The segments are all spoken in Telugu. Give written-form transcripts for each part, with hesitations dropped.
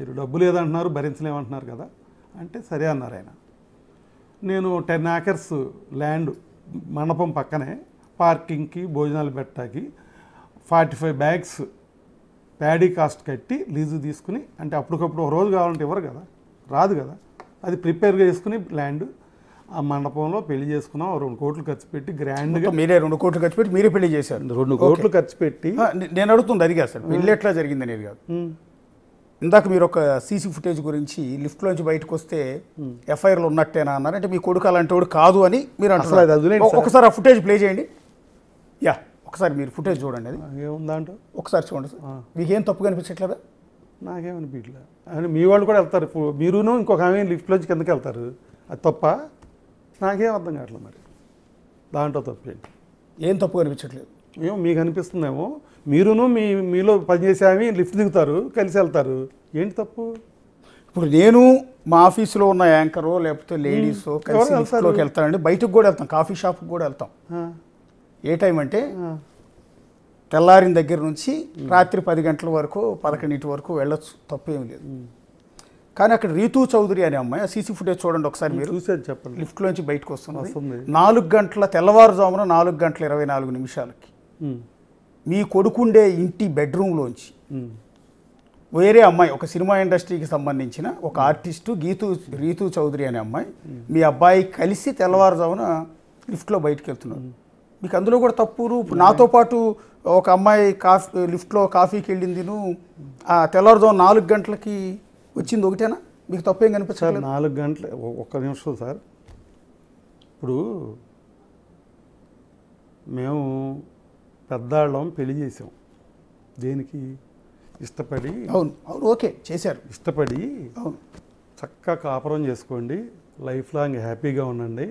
మీరు డబ్బు లేదంటున్నారు, భరించలేమంటున్నారు కదా అంటే సరే అన్నారు ఆయన. నేను 10 acres ల్యాండ్ మండపం పక్కనే పార్కింగ్కి భోజనాలు పెట్టడానికి 45 bags ప్యాడీ కాస్ట్ కట్టి లీజు తీసుకుని, అంటే అప్పటికప్పుడు ఒక రోజు కావాలంటే ఇవ్వరు కదా, రాదు కదా, అది ప్రిపేర్ చేసుకుని ల్యాండ్ ఆ మండపంలో పెళ్లి చేసుకున్నాం. 2 కోట్లు ఖర్చు పెట్టి గ్రాండ్గా. మీరే 2 కోట్లు ఖర్చు పెట్టి మీరే పెళ్లి చేశారు? 2 కోట్లు ఖర్చు పెట్టి. నేను అడుగుతుంది అది కాదు సార్, పెళ్ళి ఎట్లా జరిగింది అనేది కాదు. ఇందాక మీరు ఒక సీసీ ఫుటేజ్ గురించి లిఫ్ట్లోంచి బయటకు వస్తే ఎఫ్ఐఆర్లు ఉన్నట్టేనా అన్నారు. అంటే మీ కొడుకు అలాంటి వాడు కాదు అని మీరు అంటున్నారు. ఒకసారి ఆ ఫుటేజ్ ప్లే చేయండి. యా, ఒకసారి మీరు ఫుటేజ్ చూడండి. అది ఏముందా అంటూ ఒకసారి చూడండి సార్. మీకేం తప్పు కనిపించట్లేదా? నాకేమనిపించలేదు. అని మీ వాళ్ళు కూడా వెళ్తారు, మీరును ఇంకొక ఆమె లిఫ్ట్లోంచి కిందకి వెళ్తారు, అది తప్ప? నాకేం అర్థం కావట్లేదు. మరి దాంట్లో తప్పేంటి? ఏం తప్పు కనిపించట్లేదు? ఏమో మీకు అనిపిస్తుందేమో, మీరును మీలో పనిచేసే ఆమె లిఫ్ట్ దిగుతారు, కలిసి వెళ్తారు, ఏంటి తప్పు? ఇప్పుడు నేను మా ఆఫీసులో ఉన్న యాంకరో లేకపోతే లేడీసో కలిసి లిఫ్ట్లోకి వెళ్తానండి. బయటకు కూడా వెళ్తాం, కాఫీ షాప్కి కూడా వెళ్తాం. ఏ టైం అంటే తెల్లారిన దగ్గర నుంచి రాత్రి 10 గంటల వరకు 11 వరకు వెళ్ళొచ్చు, తప్పేం లేదు. కానీ అక్కడ రీతూ చౌదరి అనే అమ్మాయి, ఆ సీసీ ఫుటేజ్ చూడండి ఒకసారి మీరు. చూసేది చెప్పండి. లిఫ్ట్లోంచి బయటకు వస్తుంది 4 గంటల తెల్లవారుజామున 4:24 మీ కొడుకుండే ఇంటి బెడ్రూమ్లోంచి వేరే అమ్మాయి, ఒక సినిమా ఇండస్ట్రీకి సంబంధించిన ఒక ఆర్టిస్టు రీతూ చౌదరి అనే అమ్మాయి మీ అబ్బాయి కలిసి తెల్లవారుజామున లిఫ్ట్లో బయటకు వెళ్తున్నారు. మీకు అందులో కూడా తప్పు. నాతో పాటు ఒక అమ్మాయి లిఫ్ట్లో కాఫీకి వెళ్ళింది, ఆ తెల్లవారుజామున 4 గంటలకి వచ్చింది, ఒకటేనా? మీకు తప్పేం కనిపించాలి? 4 గంటలు. ఒక్క నిమిషం సార్. ఇప్పుడు మేము పెద్దాళ్ళం పెళ్లి చేసాం, దేనికి? ఇష్టపడి. అవును అవును, ఓకే, చేశారు. ఇష్టపడి అవును, చక్కగా కాపురం చేసుకోండి, లైఫ్ లాంగ్ హ్యాపీగా ఉండండి.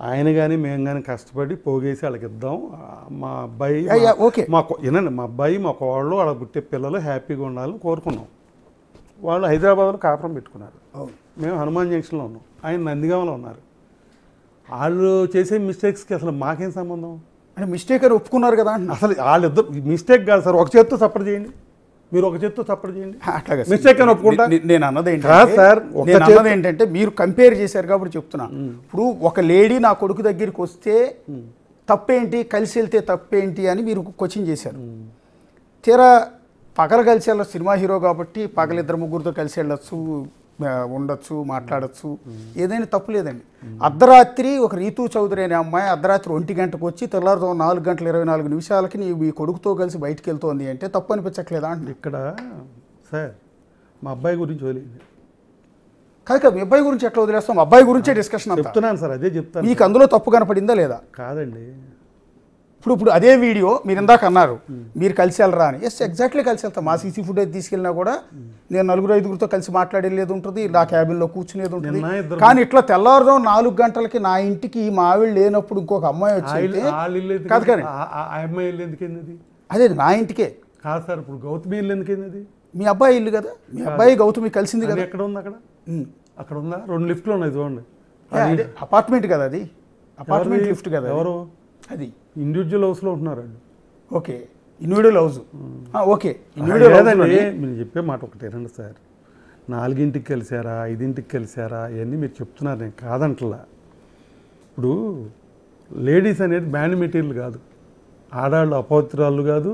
ఆయన కానీ మేము కానీ కష్టపడి పోగేసి వాళ్ళకి ఇద్దాం. మా అబ్బాయి ఓకే, వినండి, మా అబ్బాయి మా కోళ్ళు వాళ్ళ పుట్టే పిల్లలు హ్యాపీగా ఉండాలని కోరుకున్నాం. వాళ్ళు హైదరాబాద్లో కాపురం పెట్టుకున్నారు, మేము హనుమాన్ జంక్షన్లో ఉన్నాం, ఆయన నందిగామలో ఉన్నారు. వాళ్ళు చేసే మిస్టేక్స్కి అసలు మాకేం సంబంధం? అంటే మిస్టేక్ అని ఒప్పుకున్నారు కదా. అసలు వాళ్ళిద్దరు మిస్టేక్ కాదు సార్, ఒక చేత్తో సపోర్ట్ చేయండి, మీరు ఒక చేత్తో సపోర్ట్ చేయండి. అట్లాగే మిస్టేక్ అని ఒప్పుకుంటా. నేను అన్నది ఏంటంటే మీరు కంపేర్ చేశారు కాబట్టి చెప్తున్నా. ఇప్పుడు ఒక లేడీ నా కొడుకు దగ్గరికి వస్తే తప్పేంటి, కలిసి వెళ్తే తప్పేంటి అని మీరు క్వశ్చన్ చేశారు. తీరా పగలు కలిసి వెళ్ళచ్చు, సినిమా హీరో కాబట్టి పగలు 2-3 కలిసి వెళ్ళచ్చు, ఉండొచ్చు, మాట్లాడచ్చు, ఏదైనా తప్పు లేదండి. అర్ధరాత్రి ఒక రీతూ చౌదరి అనే అమ్మాయి అర్ధరాత్రి 1 గంటకు వచ్చి తెల్లారుజాము 4:24 నీ మీ కొడుకుతో కలిసి బయటికి వెళ్తోంది అంటే తప్పు అనిపించట్లేదా అండి? ఇక్కడ సార్ మా అబ్బాయి గురించి వదిలేదు కాదు, మీ అబ్బాయి గురించి ఎట్లా వదిలేస్తాం? మా అబ్బాయి గురించే డిస్కషన్ చెప్తున్నాను సార్, అదే చెప్తాను. మీకు అందులో తప్పు కనపడిందా లేదా? కాదండి, ఇప్పుడు అదే వీడియో మీరు ఇందాక అన్నారు మీరు కలిసి వెళ్ళరా అని. ఎస్, ఎగ్జాక్ట్లీ కలిసి వెళ్తాం. మా సీసీ ఫుటేజ్ తీసుకెళ్ళినా కూడా నేను 4-5 కలిసి మాట్లాడేది ఉంటుంది, నా క్యాబిన్లో కూర్చునేది ఉంటుంది. కానీ ఇట్లా తెల్లవారుజాము 4 గంటలకి నా ఇంటికి మా ఆవిడ లేనప్పుడు ఇంకొక అమ్మాయి వచ్చింది కాదు. కానీ అమ్మాయి ఇల్లు ఎందుకైంది? అదే నా ఇంటికే కాదు సార్, ఇప్పుడు గౌతమి ఇల్లు ఎందుకైంది? మీ అబ్బాయి ఇల్లు కదా, మీ అబ్బాయి గౌతమి కలిసింది కదా. ఎక్కడ ఉంది? అక్కడ ఉందా? 2 లిఫ్ట్లు ఉన్నాయి చూడండి. అపార్ట్మెంట్ కదా అది, అపార్ట్మెంట్ లిఫ్ట్ కదా. ఎవరు అది? ఇండివిజువల్ హౌస్లో ఉంటున్నారండి. Okay, individual house. ఓకే, మీరు చెప్పే మాట ఒకటేనండి సార్. 4ంటికి కలిసారా, 5ంటికి కలిసారా, ఇవన్నీ మీరు చెప్తున్నారు, నేను కాదంటలా. ఇప్పుడు లేడీస్ అనేది బ్యాండ్ మెటీరియల్ కాదు, ఆడాళ్ళు అపవిత్రాలు కాదు,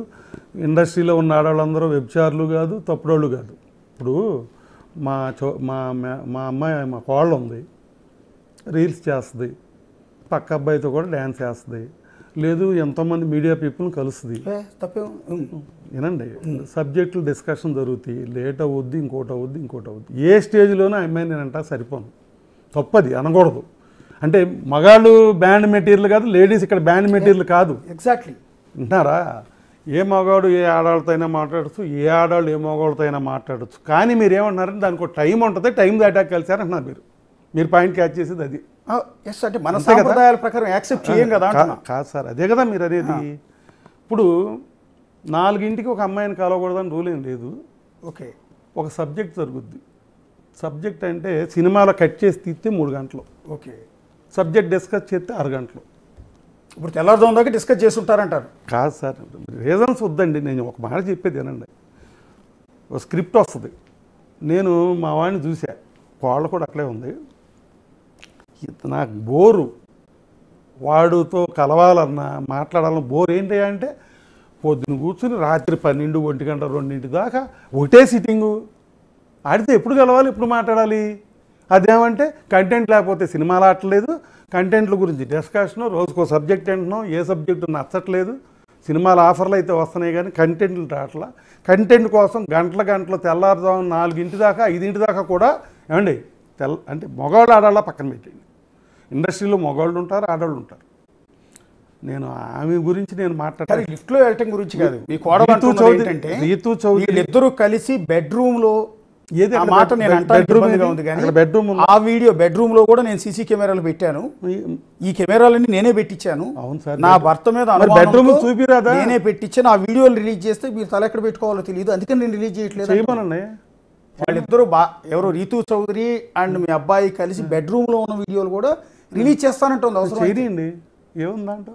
ఇండస్ట్రీలో ఉన్న ఆడవాళ్ళందరూ వ్యభిచారులు కాదు, తప్పుడోళ్ళు కాదు. ఇప్పుడు మా అమ్మాయి, మా కోళ్ళు ఉంది, రీల్స్ చేస్తుంది, పక్క అబ్బాయితో కూడా డ్యాన్స్ చేస్తుంది, లేదు ఎంతోమంది మీడియా పీపుల్ని కలుస్తుంది. వినండి, సబ్జెక్టులు డిస్కషన్ జరుగుతాయి, లేట్ అవుద్ది, ఇంకోటి అవుద్ది. ఏ స్టేజ్లోనూ ఆ అమ్మాయి నేనంటా సరిపోను, తప్పది అనకూడదు. అంటే మగాళ్ళు బ్యాండ్ మెటీరియల్ కాదు, లేడీస్ ఇక్కడ బ్యాండ్ మెటీరియల్ కాదు. ఎగ్జాక్ట్లీ వింటారా? ఏ మగాడు ఏ ఆడవాళ్ళతో అయినా మాట్లాడచ్చు, ఏ ఆడవాళ్ళు ఏ మగవాళ్ళతో అయినా మాట్లాడచ్చు. కానీ మీరు ఏమంటున్నారంటే దానికి ఒక టైం ఉంటుంది, టైం దాటాక కలిసారంటున్నారు. మీరు పాయింట్ క్యాచ్ చేసేది అది. ఎస్, అంటే మన సాంప్రదాయాల ప్రకారం యాక్సెప్ట్ చేయం కదా. కాదు సార్, అదే కదా మీరు అనేది. ఇప్పుడు 4ంటికి ఒక అమ్మాయిని కలవకూడదని రూల్ ఏం లేదు. ఓకే, ఒక సబ్జెక్ట్ జరుగుద్ది. సబ్జెక్ట్ అంటే సినిమాలో కట్ చేసి తీస్తే 3 గంటలు, ఓకే, సబ్జెక్ట్ డిస్కస్ చేస్తే 6 గంటలు. ఇప్పుడు తెల్లారుజాము దాకా డిస్కస్ చేస్తుంటారంటారు. కాదు సార్, రీజన్స్ వద్దండి, నేను ఒక మాట చెప్పేది ఏనండి. ఒక స్క్రిప్ట్ వస్తుంది, నేను మా వాడిని చూసా, కోళ్ళ కూడా అక్కడే ఉంది. నాకు బోరు, వాడితో కలవాలన్నా మాట్లాడాలన్నా బోర్ ఏంటి అంటే పొద్దున కూర్చుని రాత్రి 12, 1 గంట 2 దాకా ఒకటే సిట్టింగు. ఆడితే ఎప్పుడు కలవాలి, ఎప్పుడు మాట్లాడాలి? అదేమంటే కంటెంట్ లేకపోతే సినిమాలు ఆడట్లేదు, కంటెంట్ల గురించి డిస్కషను, రోజుకో సబ్జెక్ట్ అంటున్నాం, ఏ సబ్జెక్టు నచ్చట్లేదు. సినిమాల ఆఫర్లు అయితే వస్తున్నాయి కానీ కంటెంట్లు రావట్లా. కంటెంట్ కోసం గంటలు తెల్లారుజాము 4 దాకా 5 దాకా కూడా ఏమండి అంటే మగవాళ్ళు ఆడాళ్ళ పక్కన పెట్టండి. ఇండస్ట్రీలో మగవాళ్ళు ఉంటారు, ఆడవాళ్ళు ఉంటారు. నేను ఆమె గురించి నేను మాట్లాడాను. లిఫ్ట్లో వెళ్ళటం గురించి కాదు, మీ కోడలు ఏంటంటే రీతూ చౌదరి వీళ్ళిద్దరూ కలిసి బెడ్రూమ్లో ఏది ఆ మాట నేను అంటాను ఉంది కానీ బెడ్రూమ్ ఆ వీడియో బెడ్రూమ్లో కూడా నేను సీసీ కెమెరాలు పెట్టాను. ఈ కెమెరాలన్నీ నేనే పెట్టించాను. అవును సార్, నా భర్త మీద బెడ్రూమ్ చూపిరాదా? నేనే పెట్టించాను. ఆ వీడియోలు రిలీజ్ చేస్తే మీరు తల ఎక్కడ పెట్టుకోవాలో తెలియదు, అందుకని నేను రిలీజ్ చేయట్లేదు. చేయమనండి. వాళ్ళిద్దరూ ఎవరు రీతూ చౌదరి అండ్ మీ అబ్బాయి కలిసి బెడ్రూమ్లో ఉన్న వీడియోలు కూడా రిలీజ్ చేస్తానంటుంది. అవసరం చేయండి, ఏముందంట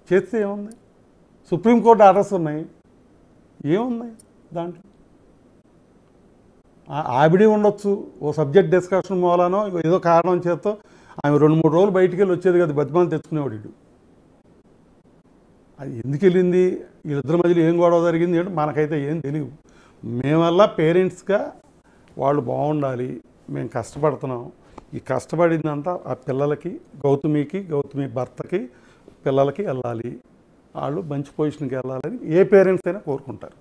చేస్తే ఏముంది? సుప్రీంకోర్టు ఆర్డర్స్ ఉన్నాయి, ఏమున్నాయి దాంట్లో? ఆవిడే ఉండొచ్చు, ఓ సబ్జెక్ట్ డిస్కషన్ మూలానో ఏదో కారణం చేత ఆమె 2-3 రోజులు బయటికి వెళ్ళి వచ్చేది కదా, బతిమాలు తెచ్చుకునేవాడు ఇటు. అది ఎందుకు వెళ్ళింది, వీళ్ళిద్దరి మధ్యలో ఏం గొడవ జరిగింది అంటే మనకైతే ఏం తెలియదు. మేమల్లా పేరెంట్స్గా వాళ్ళు బాగుండాలి, మేము కష్టపడుతున్నాం, ఈ కష్టపడిందంతా ఆ పిల్లలకి, గౌతమి భర్తకి, పిల్లలకి వెళ్ళాలి, వాళ్ళు మంచి పొజిషన్కి వెళ్ళాలని ఏ పేరెంట్స్ అయినా కోరుకుంటారు.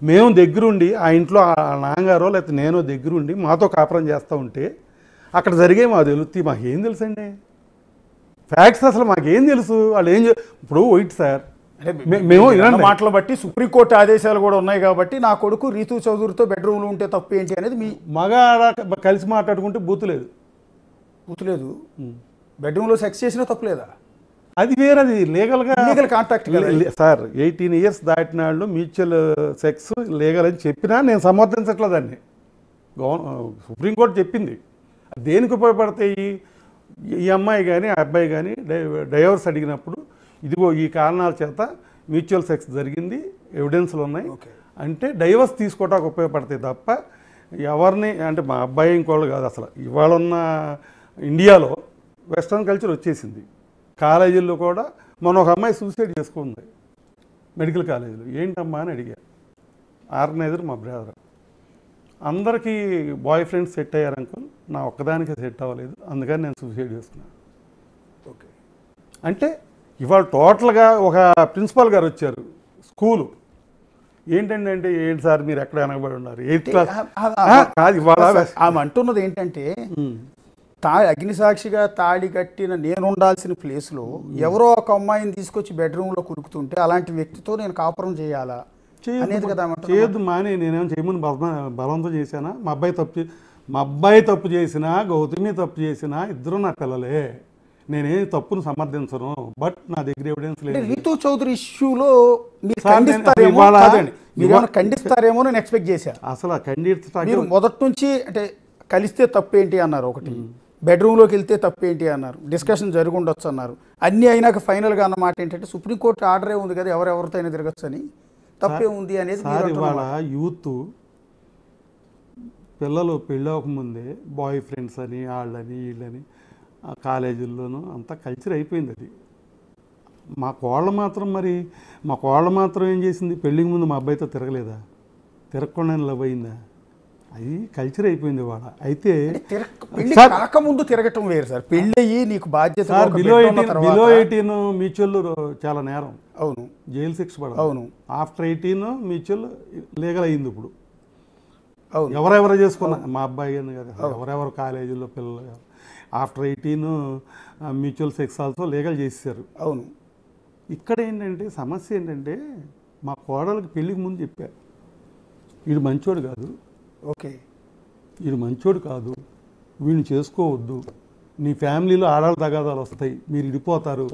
మేము దగ్గరుండి ఆ ఇంట్లో ఆ నాన్నగారో లేకపోతే నేను దగ్గరుండి మాతో కాపురం చేస్తూ ఉంటే అక్కడ జరిగే మాకు తెలుస్తాయి. మాకేం తెలుసండి ఫ్యాక్ట్స్, అసలు మాకేం తెలుసు వాళ్ళు ఏం ఇప్పుడు వైట్ సార్. మేము మాటలు బట్టి సుప్రీంకోర్టు ఆదేశాలు కూడా ఉన్నాయి కాబట్టి నా కొడుకు రీతూ చౌదరితో బెడ్రూమ్లో ఉంటే తప్పు ఏంటి అనేది మీ మగ కలిసి మాట్లాడుకుంటే బూతులేదు బెడ్రూమ్లో సెక్స్ చేసినా తప్పులేదా? అది వేరేది, లీగల్ కాంటాక్ట్ సార్. 18 years దాటిన వాళ్ళు మ్యూచువల్ సెక్స్ లీగల్ అని చెప్పినా నేను సమర్థించట్లేదాన్ని. సుప్రీంకోర్టు చెప్పింది. దేనికి ఉపయోగపడతాయి? ఈ అమ్మాయి కానీ ఆ అబ్బాయి కానీ డైవర్స్ అడిగినప్పుడు ఇదిగో ఈ కారణాల చేత మ్యూచువల్ సెక్స్ జరిగింది, ఎవిడెన్స్లు ఉన్నాయి అంటే డైవర్స్ తీసుకోవడానికి ఉపయోగపడతాయి తప్ప ఎవరిని అంటే మా అబ్బాయి ఇంకోళ్ళు కాదు. అసలు ఇవాళ ఉన్న ఇండియాలో వెస్ట్రన్ కల్చర్ వచ్చేసింది. కాలేజీల్లో కూడా ఒక అమ్మాయి సూసైడ్ చేసుకుంది మెడికల్ కాలేజీలో. ఏంటమ్మా అని అడిగా. ఆర్గనైజర్ మా బ్రదర్. అందరికీ బాయ్ ఫ్రెండ్స్ సెట్ అయ్యారు అంకుల్, నా ఒక్కదానికి సెట్ అవ్వలేదు, అందుకని నేను సూసైడ్ చేసుకున్నాను. ఓకే అంటే ఇవాళ టోటల్గా ఒక ప్రిన్సిపాల్ గారు వచ్చారు స్కూలు. ఏంటంటే అంటే ఏంటి సార్ మీరు ఎక్కడ వెనకబడి ఉన్నారు, 8th క్లాస్ కాదు. ఇవాళ ఆమె అంటున్నది ఏంటంటే అగ్నిసాక్షిగా తాళి కట్టిన నేను ఉండాల్సిన ప్లేస్లో ఎవరో ఒక అమ్మాయిని తీసుకొచ్చి బెడ్రూమ్లో కురుకుతుంటే అలాంటి వ్యక్తితో నేను కాపురం చేయాలా అనేది కదా. చేయొద్దు మాని, నేనేమో చేయమని బలవంతం చేశానా? మా అబ్బాయి తప్పు చేసినా, గౌతమి తప్పు చేసినా ఇద్దరు నా పిల్లలే, నేనేం తప్పును సమర్థించను. బట్ నా దగ్గర ఎవిడెన్స్ లేదు. రీతూ చౌదరి ఇష్యూలో ఖండిస్తారేమో నేను ఎక్స్పెక్ట్ చేశాను. అసలు మీరు మొదటి నుంచి అంటే కలిస్తే తప్పేంటి అన్నారు, ఒకటి బెడ్రూమ్లోకి వెళ్తే తప్పేంటి అన్నారు, డిస్కషన్ జరిగి ఉండొచ్చు అన్నారు. అన్నీ అయినాక ఫైనల్గా అన్న మాట ఏంటంటే సుప్రీంకోర్టు ఆర్డరే ఉంది కదా, ఎవరెవరితో అయినా తిరగచ్చు అని, తప్పే ఉంది అనేది. ఇవాళ యూత్ పిల్లలు పెళ్ళవకముందే బాయ్ ఫ్రెండ్స్ అని వాళ్ళని వీళ్ళని కాలేజీల్లోనూ అంతా కల్చర్ అయిపోయింది. అది మా కోళ్ళ మాత్రం ఏం చేసింది? పెళ్ళికి ముందు మా అబ్బాయితో తిరగలేదా? తిరగకుండా లవ్ అయిందా? అది కల్చర్ అయిపోయింది వాళ్ళ. అయితే కాకముందు తిరగటం వేరు సార్, పెళ్ళి అయ్యి నీకు బాధ్యత. బిలో 18 మ్యూచువల్ చాలా నేరం. అవును, జైలు శిక్ష పడదు. అవును, ఆఫ్టర్ 18 మ్యూచువల్ లీగల్ అయింది. ఇప్పుడు అవును, ఎవరెవరు చేసుకున్నా మా అబ్బాయి అని కదా, ఎవరెవరు కాలేజీలో పిల్లలు after 18 mutual sex also legal చేసేసారు. అవును. ఇక్కడ ఏంటంటే సమస్య ఏంటంటే మా కోడలికి పెళ్ళికి ముందు చెప్పారు, వీడు మంచోడు కాదు, ఓకే వీడు మంచోడు కాదు, వీడిని చేసుకోవద్దు, నీ ఫ్యామిలీలో ఆడాళ్ళ తగాదాలు వస్తాయి, మీరు ఇడిపోతారు.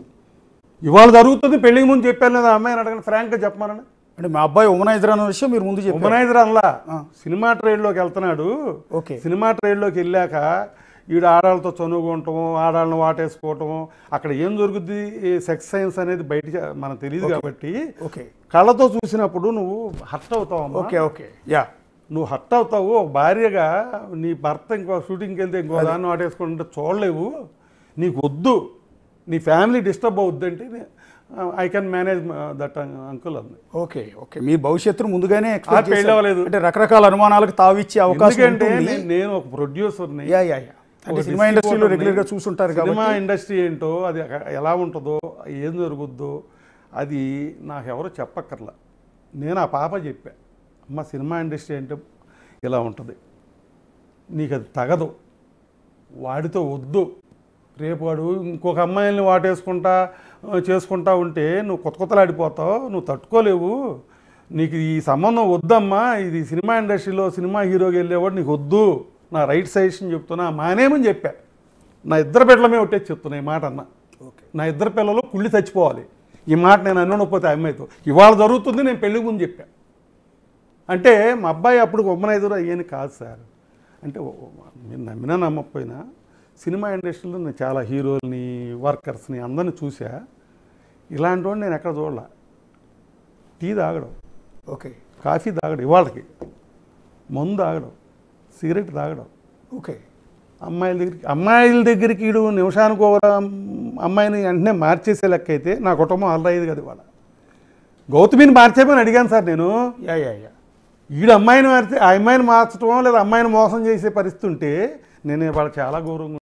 ఇవాళ జరుగుతుంది, పెళ్ళికి ముందు చెప్పాను లేదా అమ్మాయిని అడగండి, ఫ్రాంక్గా చెప్పమనండి. అంటే మా అబ్బాయి ఉమనైజర్ అన్న విషయం మీరు ముందు చెప్పారు. ఉమనైజర్ అనలా, సినిమా ట్రైడ్లోకి వెళ్తున్నాడు. ఓకే, సినిమా ట్రైడ్లోకి వెళ్ళాక వీడు ఆడాళ్ళతో చనువుకుంటాము, ఆడాళ్ళని వాటేసుకోవటము, అక్కడ ఏం జరుగుద్ది సెక్స్ సైన్స్ అనేది బయట మనకు తెలియదు కాబట్టి ఓకే, కళ్ళతో చూసినప్పుడు నువ్వు హర్ట్ అవుతావు. ఓకే ఓకే, యా, నువ్వు హర్ట్ అవుతావు. ఒక భార్యగా నీ భర్త ఇంకో షూటింగ్కి వెళ్తే ఇంకో దాన్ని వాటేసుకుంటే చూడలేవు, నీకు వద్దు, నీ ఫ్యామిలీ డిస్టర్బ్ అవుద్ది అంటే I can manage that uncle అంది. ఓకే ఓకే, మీ భవిష్యత్తును ముందుగానే expect పెళ్ళి చేశారు. అవ్వలేదు. అంటే రకరకాల అనుమానాలకు తావిచ్చే అవకాశం ఎందుకంటే ఉంటుంది. నేను ఒక ప్రొడ్యూసర్ని. యా యా యా, అంటే సినిమా ఇండస్ట్రీలో రెగ్యులర్గా చూస్తుంటారు సినిమా కాబట్టి ఇండస్ట్రీ ఏంటో, అది ఎలా ఉంటుందో, ఏం జరుగుద్దో అది నాకెవరో చెప్పక్కర్లా. నేను ఆ పాప చెప్పా, అమ్మ సినిమా ఇండస్ట్రీ అంటే ఇలా ఉంటుంది, నీకు అది తగదు, వాడితో వద్దు, రేపు వాడు ఇంకొక అమ్మాయిల్ని వాటేసుకుంటా చేసుకుంటా ఉంటే నువ్వు కొత్తలాడిపోతావు, నువ్వు తట్టుకోలేవు, నీకు ఈ సంబంధం వద్దమ్మా, ఇది సినిమా ఇండస్ట్రీలో సినిమా హీరోకి వెళ్ళేవాడు నీకు వద్దు, నా రైట్ సజెషన్ చెప్తున్నా మానేమని చెప్పా. నా ఇద్దరు పిల్లలమే ఒట్టేసి చెప్తున్నా ఈ మాట అన్న. ఓకే, నా ఇద్దరు పిల్లలు కుళ్ళి చచ్చిపోవాలి, ఈ మాట నేను అనకపోతే ఆ అమ్మాయితో ఇవాళ జరుగుతుంది, నేను పెళ్లి ముందు చెప్పా. అంటే మా అబ్బాయి అప్పుడు ఉమ్మనైదురు అయ్యేని కాదు సార్. అంటే మీరు నమ్మినా నమ్మకపోయినా సినిమా ఇండస్ట్రీలో నేను చాలా హీరోల్ని, వర్కర్స్ని అందరిని చూసా. ఇలాంటి వాడిని నేను ఎక్కడ చూడలే. టీ తాగడం, ఓకే కాఫీ తాగడం, ఇవాళకి మందు తాగడం, సిగరెట్ తాగడం, ఓకే, అమ్మాయిల దగ్గరికి వీడు నిమిషానికి ఒక అమ్మాయిని వెంటనే మార్చేసే లెక్క అయితే నా కుటుంబం అల్లయ్యేది కదా. ఇవాళ గౌతమిని మార్చేమని అడిగాను సార్ నేను. యా యా యా, ఈడు అమ్మాయిని మార్చి ఆ అమ్మాయిని మార్చడం లేదా అమ్మాయిని మోసం చేసే పరిస్థితి ఉంటే నేను ఇవాళ చాలా గౌరవంగా